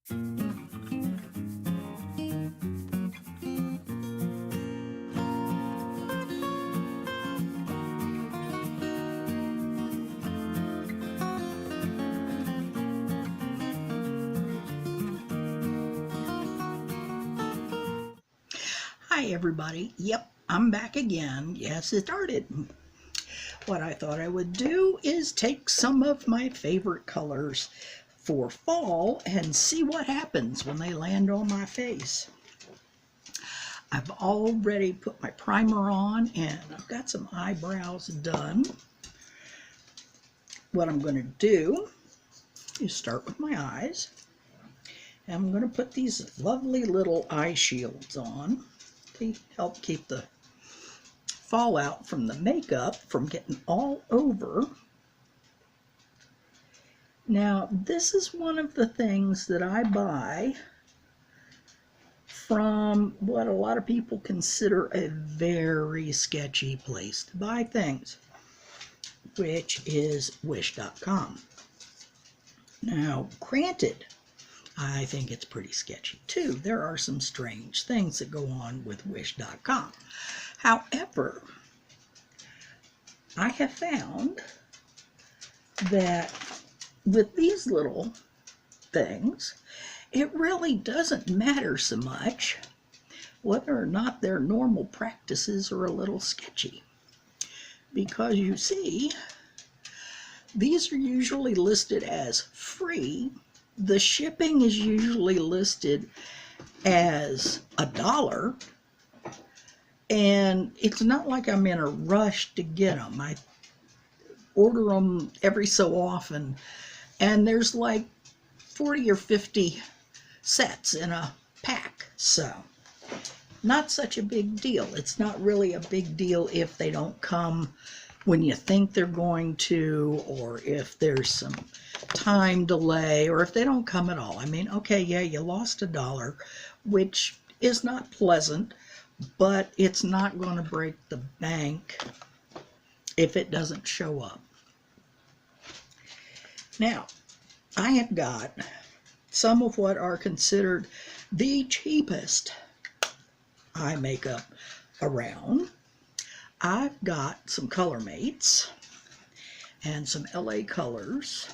Hi everybody. Yep, I'm back again. Yes, it started. What I thought I would do is take some of my favorite colors for fall and see what happens when they land on my face. I've already put my primer on and I've got some eyebrows done. What I'm going to do is start with my eyes. And I'm going to put these lovely little eye shields on to help keep the fallout from the makeup from getting all over. Now, this is one of the things that I buy from what a lot of people consider a very sketchy place to buy things, which is wish.com. Now, granted, I think it's pretty sketchy too. There are some strange things that go on with wish.com. However, I have found that with these little things, it really doesn't matter so much whether or not their normal practices are a little sketchy. Because you see, these are usually listed as free. The shipping is usually listed as $1. And it's not like I'm in a rush to get them. I order them every so often, and there's like 40 or 50 sets in a pack. So, not such a big deal. It's not really a big deal if they don't come when you think they're going to, or if there's some time delay, or if they don't come at all. I mean, okay, yeah, you lost $1, which is not pleasant, but it's not going to break the bank if it doesn't show up. Now, I have got some of what are considered the cheapest eye makeup around. I've got some Color Mates and some LA Colors,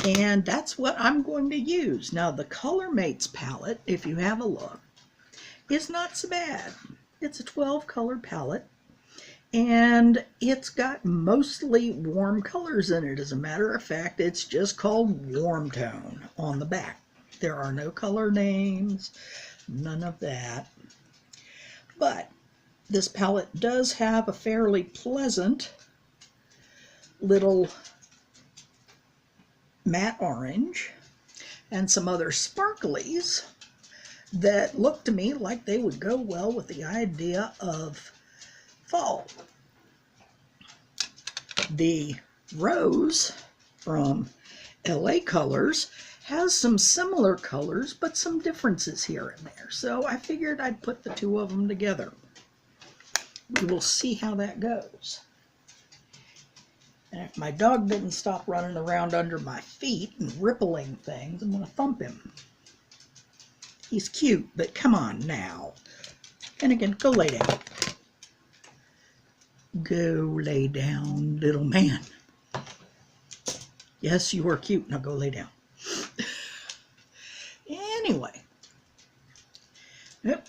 and that's what I'm going to use. Now, the Color Mates palette, if you have a look, is not so bad. It's a 12 color palette, and it's got mostly warm colors in it. As a matter of fact, it's just called Warm Tone on the back. There are no color names, none of that. But this palette does have a fairly pleasant little matte orange and some other sparklies that look to me like they would go well with the idea of fall. The Rose from LA Colors has some similar colors, but some differences here and there. So I figured I'd put the two of them together. We will see how that goes. And if my dog didn't stop running around under my feet and rippling things, I'm going to thump him. He's cute, but come on now. And again, go lay down. Go lay down, little man. Yes, you are cute. Now go lay down. Anyway. Yep.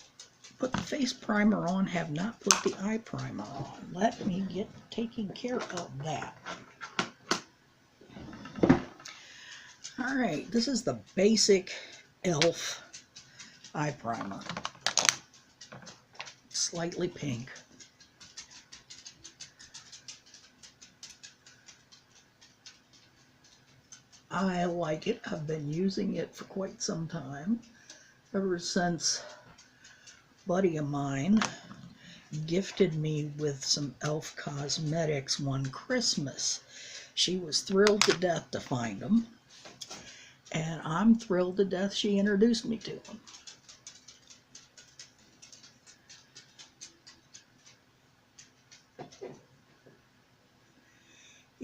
Put the face primer on. Have not put the eye primer on. Let me get taking care of that. Alright, this is the basic e.l.f. eye primer. Slightly pink. I like it. I've been using it for quite some time. Ever since a buddy of mine gifted me with some e.l.f. cosmetics one Christmas. She was thrilled to death to find them. And I'm thrilled to death she introduced me to them.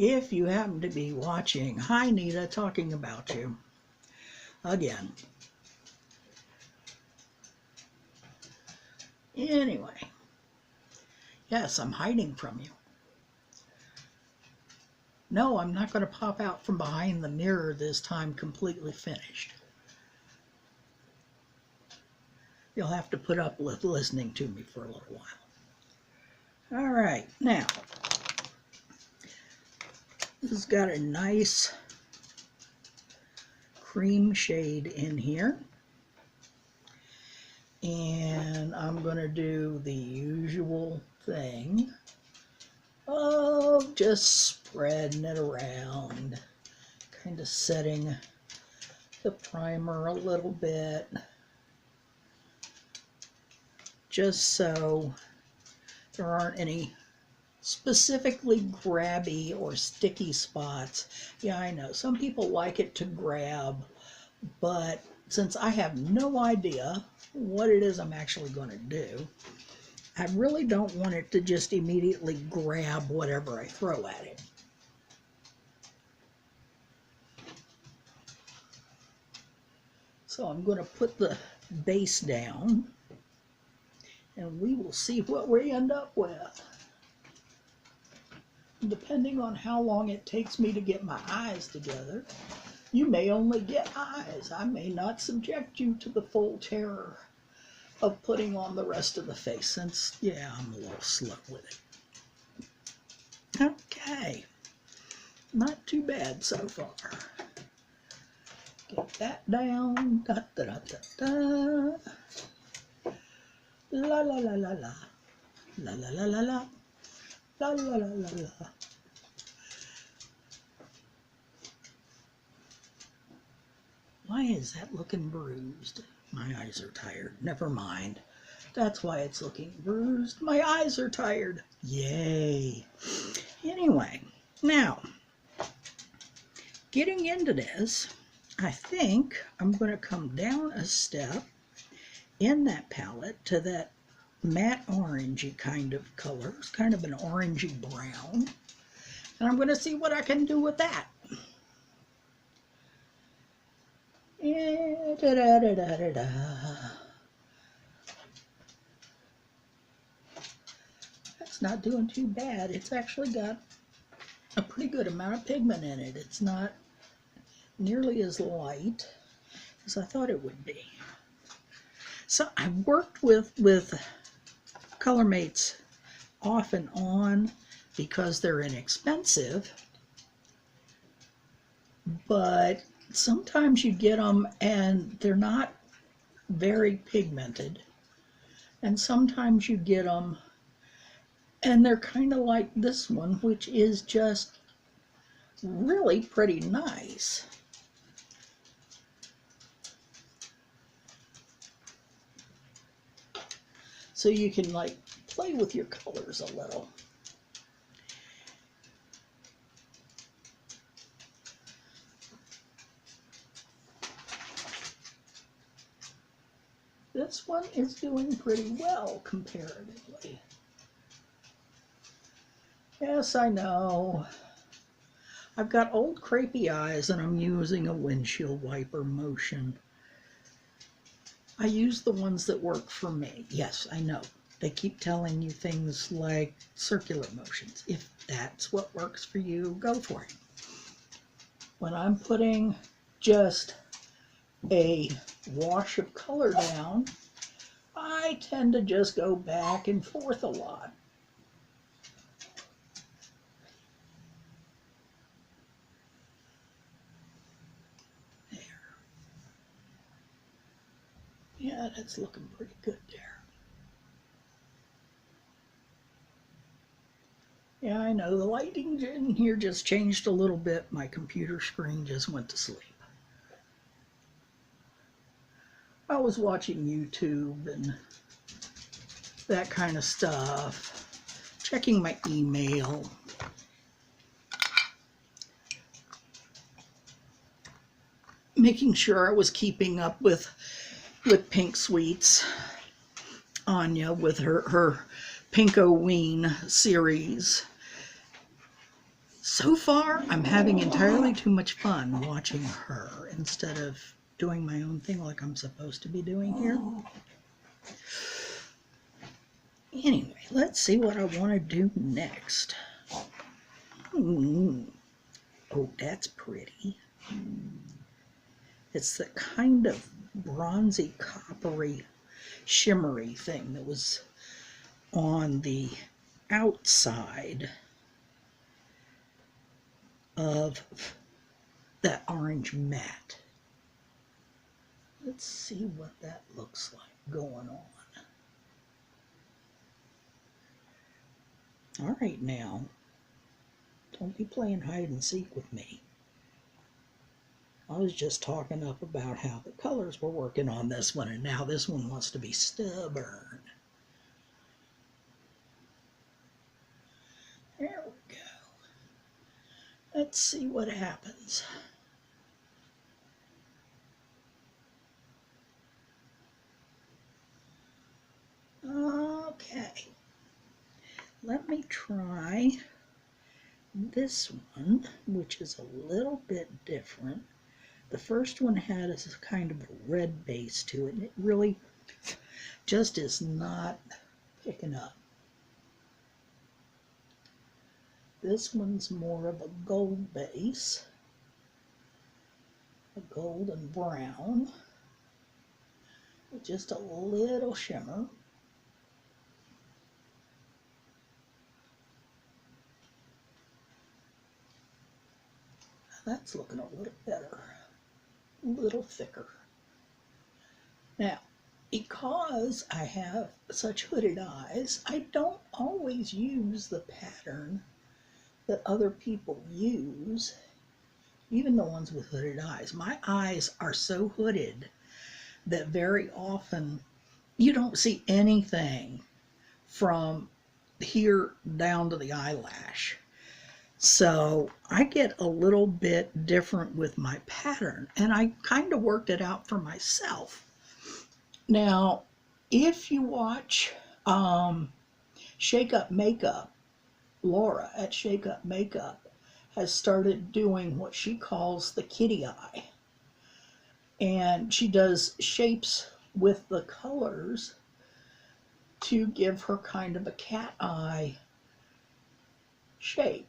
If you happen to be watching, hi Nita, talking about you. again. Anyway, yes, I'm hiding from you. No, I'm not going to pop out from behind the mirror this time completely finished. You'll have to put up with listening to me for a little while. All right, now, this has got a nice cream shade in here. And I'm going to do the usual thing of just spreading it around, kind of setting the primer a little bit, just so there aren't any specifically grabby or sticky spots. Yeah, I know, some people like it to grab, but since I have no idea what it is I'm actually going to do, I really don't want it to just immediately grab whatever I throw at it. So I'm going to put the base down, and we will see what we end up with. Depending on how long it takes me to get my eyes together, you may only get eyes. I may not subject you to the full terror of putting on the rest of the face, since, yeah, I'm a little slow with it. Okay, not too bad so far. Get that down. Da, da, da, da, da. La la la la la. La la la la la. La la la la la. Why is that looking bruised? My eyes are tired. Never mind. That's why it's looking bruised. My eyes are tired. Yay. Anyway, now, getting into this, I think I'm going to come down a step in that palette to that matte orangey kind of color. It's kind of an orangey brown. And I'm going to see what I can do with that. Da, da, da, da, da, da. That's not doing too bad. It's actually got a pretty good amount of pigment in it. It's not nearly as light as I thought it would be. So I've worked with Colormates off and on because they're inexpensive, but sometimes you get them and they're not very pigmented, and sometimes you get them and they're kind of like this one, which is just really pretty nice. So you can like play with your colors a little. This one is doing pretty well comparatively. Yes, I know. I've got old crepey eyes and I'm using a windshield wiper motion. I use the ones that work for me. Yes, I know. They keep telling you things like circular motions. If that's what works for you, go for it. When I'm putting just a wash of color down, I tend to just go back and forth a lot. There. Yeah, that's looking pretty good there. Yeah, I know the lighting in here just changed a little bit. My computer screen just went to sleep. I was watching YouTube and that kind of stuff, checking my email. Making sure I was keeping up with Pink Sweets, Anya, with her Pinkoween series. So far, I'm having entirely too much fun watching her instead of doing my own thing like I'm supposed to be doing here. Anyway, let's see what I want to do next. Oh, that's pretty. It's the kind of bronzy, coppery, shimmery thing that was on the outside of that orange mat. Let's see what that looks like going on. All right, now, don't be playing hide and seek with me. I was just talking up about how the colors were working on this one, and now this one wants to be stubborn. There we go. Let's see what happens. Okay. Let me try this one, which is a little bit different. The first one had a kind of a red base to it, and it really just is not picking up. This one's more of a gold base, a gold and brown, with just a little shimmer. That's looking a little better, a little thicker. Now, because I have such hooded eyes, I don't always use the pattern that other people use, even the ones with hooded eyes. My eyes are so hooded that very often you don't see anything from here down to the eyelash. So I get a little bit different with my pattern, and I kind of worked it out for myself. Now, if you watch Shake Up Makeup, Laura at Shake Up Makeup has started doing what she calls the kitty eye. And she does shapes with the colors to give her kind of a cat eye shape.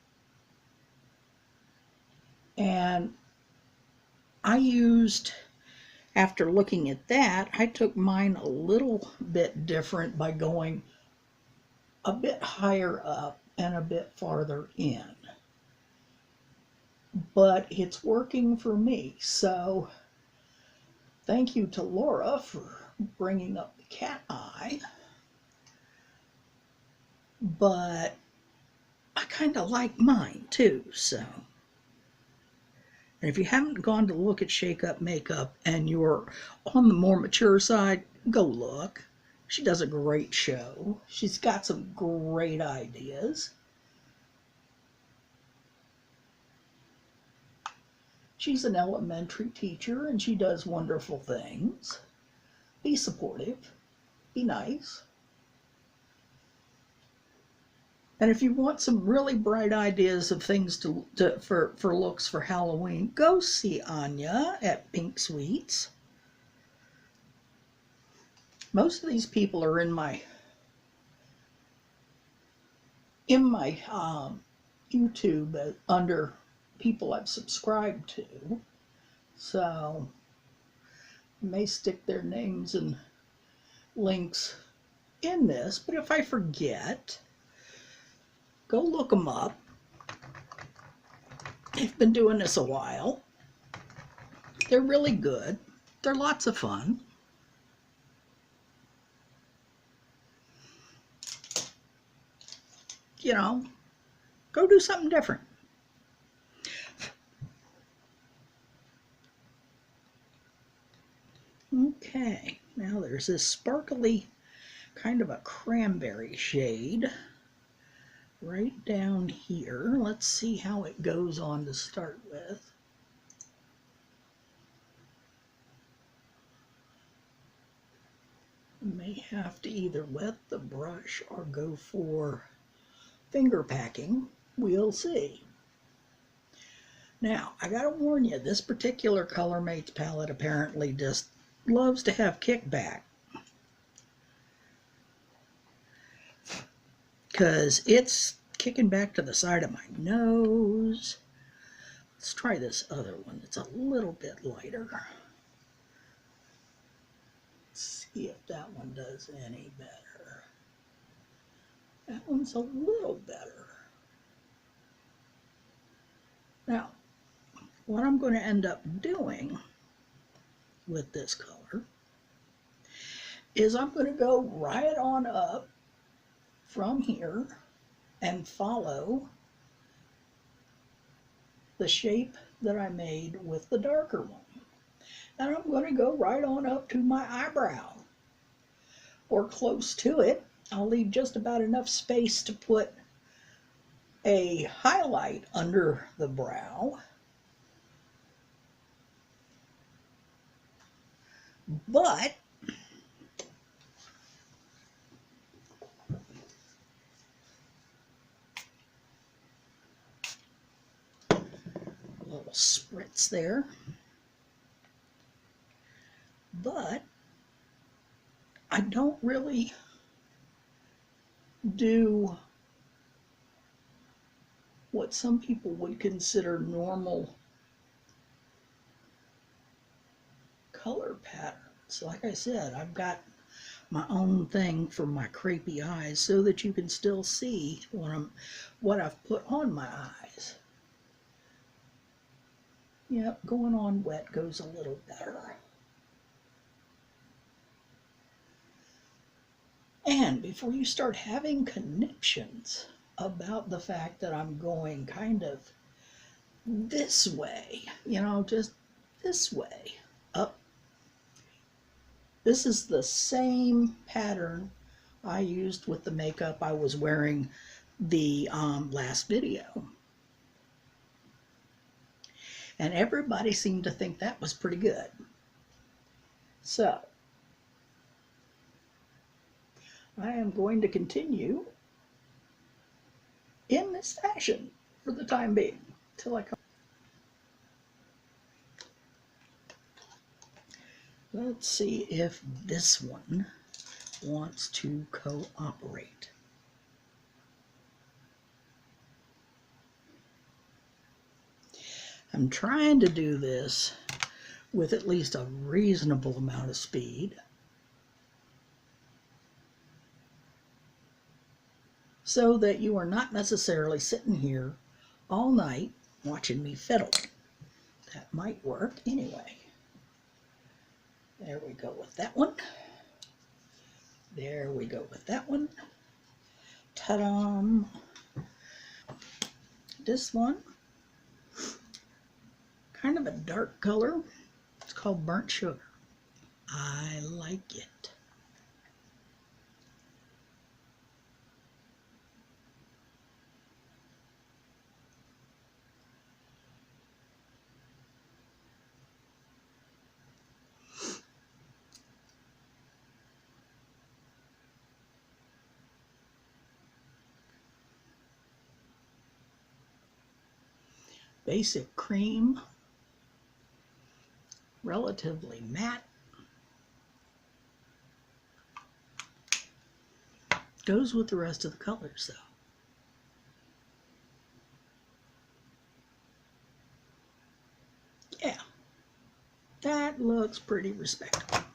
And I used, after looking at that, I took mine a little bit different by going a bit higher up and a bit farther in. But it's working for me, so thank you to Laura for bringing up the cat eye. But I kind of like mine too, so. And if you haven't gone to look at Shake Up Makeup and you're on the more mature side, go look. She does a great show. She's got some great ideas. She's an elementary teacher and she does wonderful things. Be supportive. Be nice. And if you want some really bright ideas of things for looks for Halloween, go see Aynne at Pink Sweets. Most of these people are in my YouTube under people I've subscribed to. So I may stick their names and links in this, but if I forget, go look them up. They've been doing this a while. They're really good. They're lots of fun. You know, go do something different. Okay, now there's this sparkly kind of a cranberry shade right down here. Let's see how it goes on to start with. May have to either wet the brush or go for finger packing. We'll see. Now, I gotta warn you, this particular Color Mates palette apparently just loves to have kickback. Because it's kicking back to the side of my nose. Let's try this other one that's a little bit lighter. Let's see if that one does any better. That one's a little better. Now, what I'm going to end up doing with this color is I'm going to go right on up from here and follow the shape that I made with the darker one. And I'm going to go right on up to my eyebrow, or close to it. I'll leave just about enough space to put a highlight under the brow. But a little spritz there. But I don't really do what some people would consider normal color patterns. Like I said, I've got my own thing for my crepey eyes so that you can still see what I've put on my eyes. Yep, going on wet goes a little better. And before you start having conniptions about the fact that I'm going kind of this way, just this way, up. This is the same pattern I used with the makeup I was wearing the last video. And everybody seemed to think that was pretty good. So, I am going to continue in this fashion for the time being, till I come. Let's see if this one wants to cooperate. I'm trying to do this with at least a reasonable amount of speed, so that you are not necessarily sitting here all night watching me fiddle. That might work anyway. There we go with that one. There we go with that one. Ta-da! This one, kind of a dark color. It's called Burnt Sugar. I like it. Basic cream, relatively matte. Goes with the rest of the colors though. Yeah, that looks pretty respectable.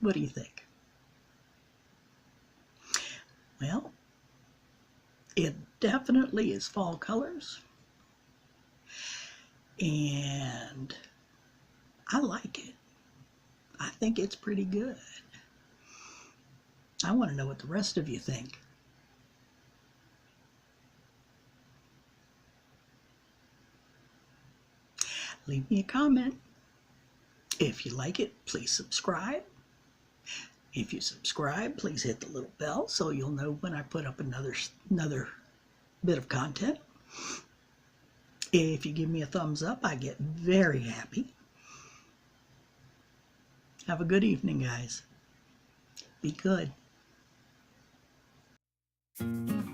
What do you think? Well, it definitely is fall colors, and I like it. I think it's pretty good. I want to know what the rest of you think. Leave me a comment. If you like it, please subscribe. If you subscribe, please hit the little bell so you'll know when I put up another bit of content. If you give me a thumbs up, I get very happy. Have a good evening, guys. Be good. you.